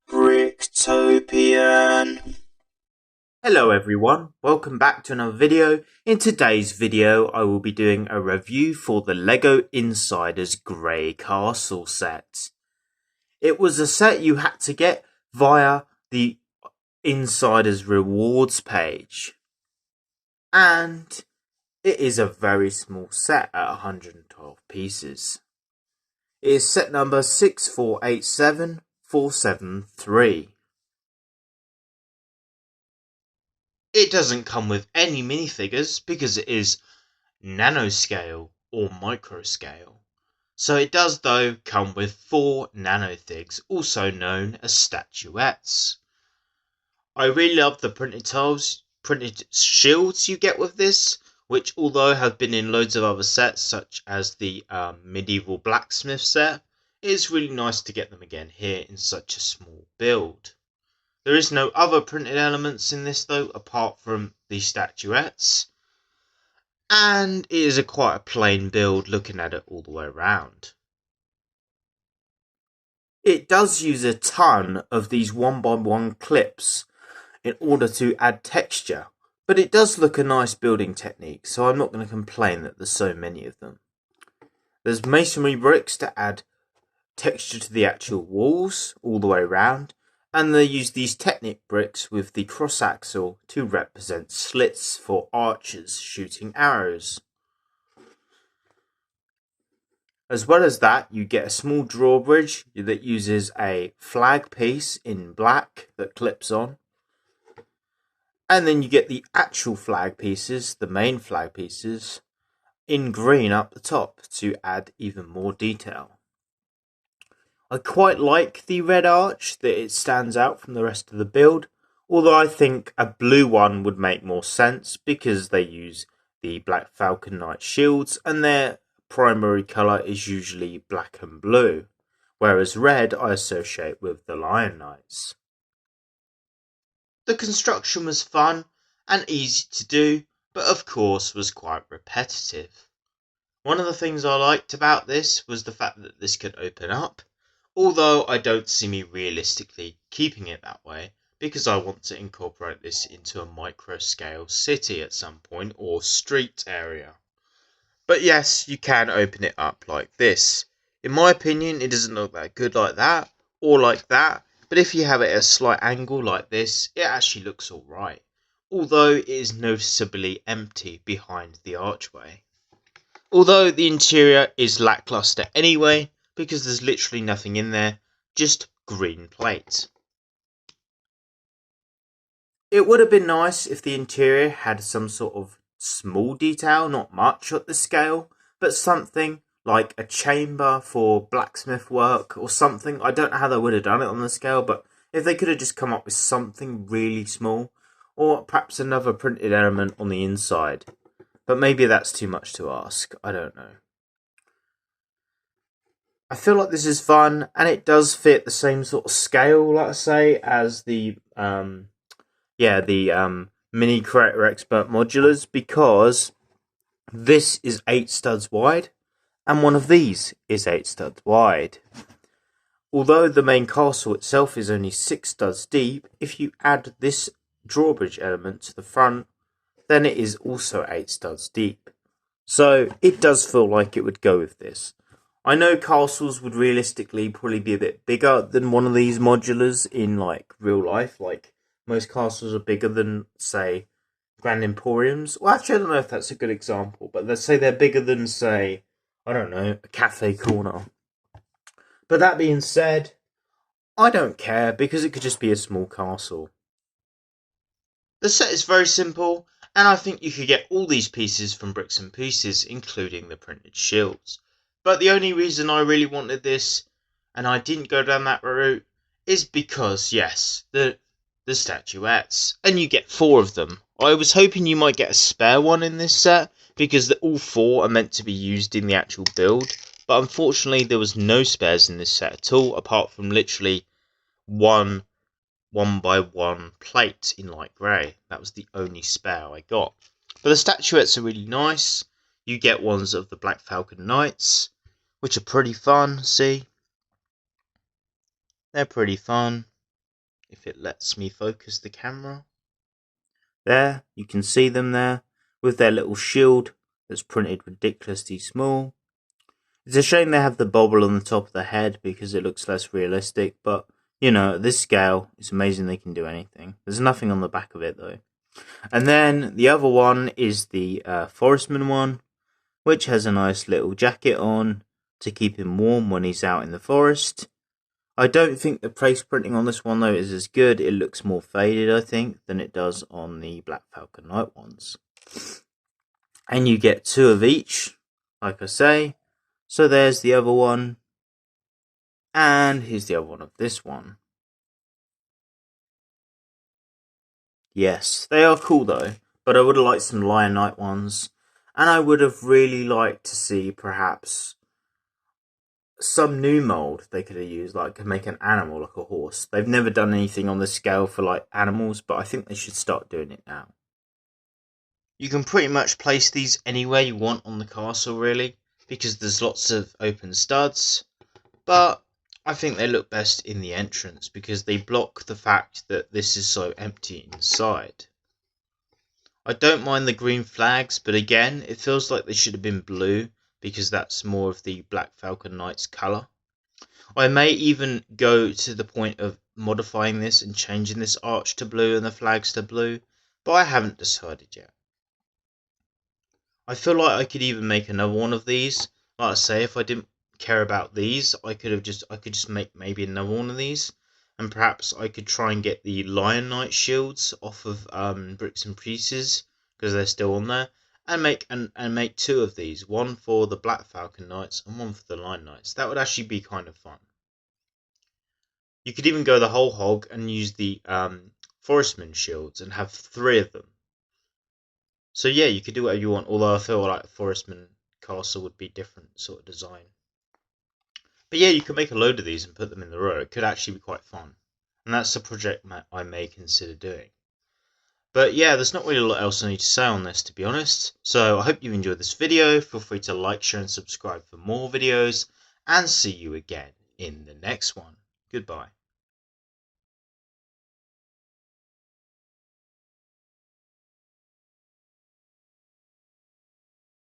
Bricktopian. Hello everyone, welcome back to another video. In today's video I will be doing a review for the LEGO Insiders Grey Castle set. It was a set you had to get via the Insiders rewards page. And it is a very small set at 112 pieces. It is set number 6487473. It doesn't come with any minifigures because it is nanoscale or microscale. So it does though come with 4 nanothigs, also known as statuettes. I really love the printed shields you get with this, which although have been in loads of other sets such as the medieval blacksmith set, it is really nice to get them again here in such a small build. There is no other printed elements in this though, apart from the statuettes. And it is quite a plain build looking at it all the way around. It does use a ton of these 1x1 clips in order to add texture. But it does look a nice building technique, so I'm not going to complain that there's so many of them. There's masonry bricks to add texture to the actual walls all the way around. And they use these Technic bricks with the cross axle to represent slits for archers shooting arrows. As well as that, you get a small drawbridge that uses a flag piece in black that clips on. And then you get the actual flag pieces, the main flag pieces, in green up the top to add even more detail. I quite like the red arch, that it stands out from the rest of the build, although I think a blue one would make more sense because they use the Black Falcon Knight shields and their primary colour is usually black and blue, whereas red I associate with the Lion Knights. The construction was fun and easy to do, but of course was quite repetitive. One of the things I liked about this was the fact that this could open up, although I don't see me realistically keeping it that way because I want to incorporate this into a micro-scale city at some point or street area. But yes, you can open it up like this. In my opinion, it doesn't look that good like that or like that, but if you have it at a slight angle like this, it actually looks alright, although it is noticeably empty behind the archway. Although the interior is lackluster anyway, because there's literally nothing in there, just green plate. It would have been nice if the interior had some sort of small detail, not much at the scale, but something like a chamber for blacksmith work or something. I don't know how they would have done it on the scale, but if they could have just come up with something really small, or perhaps another printed element on the inside. But maybe that's too much to ask, I don't know. I feel like this is fun, and it does fit the same sort of scale, like I say, as the Mini Creator Expert modulars, because this is 8 studs wide, and one of these is 8 studs wide. Although the main castle itself is only 6 studs deep, if you add this drawbridge element to the front, then it is also 8 studs deep. So it does feel like it would go with this. I know castles would realistically probably be a bit bigger than one of these modulars in like real life. Like most castles are bigger than, say, Grand Emporiums. Well, actually, I don't know if that's a good example, but let's say they're bigger than, say, I don't know, a cafe corner. But that being said, I don't care because it could just be a small castle. The set is very simple, and I think you could get all these pieces from Bricks and Pieces, including the printed shields. But the only reason I really wanted this, and I didn't go down that route, is because, yes, the statuettes, and you get 4 of them. I was hoping you might get a spare one in this set, because all 4 are meant to be used in the actual build, but unfortunately there was no spares in this set at all, apart from literally one 1x1 plate in light grey. That was the only spare I got. But the statuettes are really nice. You get ones of the Black Falcon Knights, which are pretty fun, see? They're pretty fun. if it lets me focus the camera. There, you can see them there, with their little shield that's printed ridiculously small. It's a shame they have the bobble on the top of the head because it looks less realistic, but, you know, at this scale, it's amazing they can do anything. There's nothing on the back of it, though. And then the other one is the Forestman one, which has a nice little jacket on to keep him warm when he's out in the forest. I don't think the face printing on this one, though, is as good. It looks more faded, I think, than it does on the Black Falcon Knight ones. And you get 2 of each, like I say. So there's the other one. And here's the other one of this one. Yes, they are cool, though. But I would have liked some Lion Knight ones. And I would have really liked to see, perhaps, some new mold they could have used, like make an animal like a horse. They've never done anything on this scale for like animals, but I think they should start doing it now. You can pretty much place these anywhere you want on the castle, really, because there's lots of open studs, but I think they look best in the entrance because they block the fact that this is so empty inside. I don't mind the green flags, but again, it feels like they should have been blue because that's more of the Black Falcon Knight's colour. I may even go to the point of modifying this and changing this arch to blue and the flags to blue, but I haven't decided yet. I feel like I could even make another one of these. Like I say, if I didn't care about these, I could just make maybe another one of these, and perhaps I could try and get the Lion Knight shields off of Bricks and Pieces because they're still on there, and make 2 of these, one for the Black Falcon Knights and one for the Lion Knights. That would actually be kind of fun. You could even go the whole hog and use the Forestman shields and have 3 of them. So yeah, you could do whatever you want, although I feel like the Forestman castle would be different sort of design. But yeah, you could make a load of these and put them in the row. It could actually be quite fun. And that's a project I may consider doing. But yeah, there's not really a lot else I need to say on this, to be honest. So I hope you enjoyed this video. Feel free to like, share and subscribe for more videos. And see you again in the next one. Goodbye.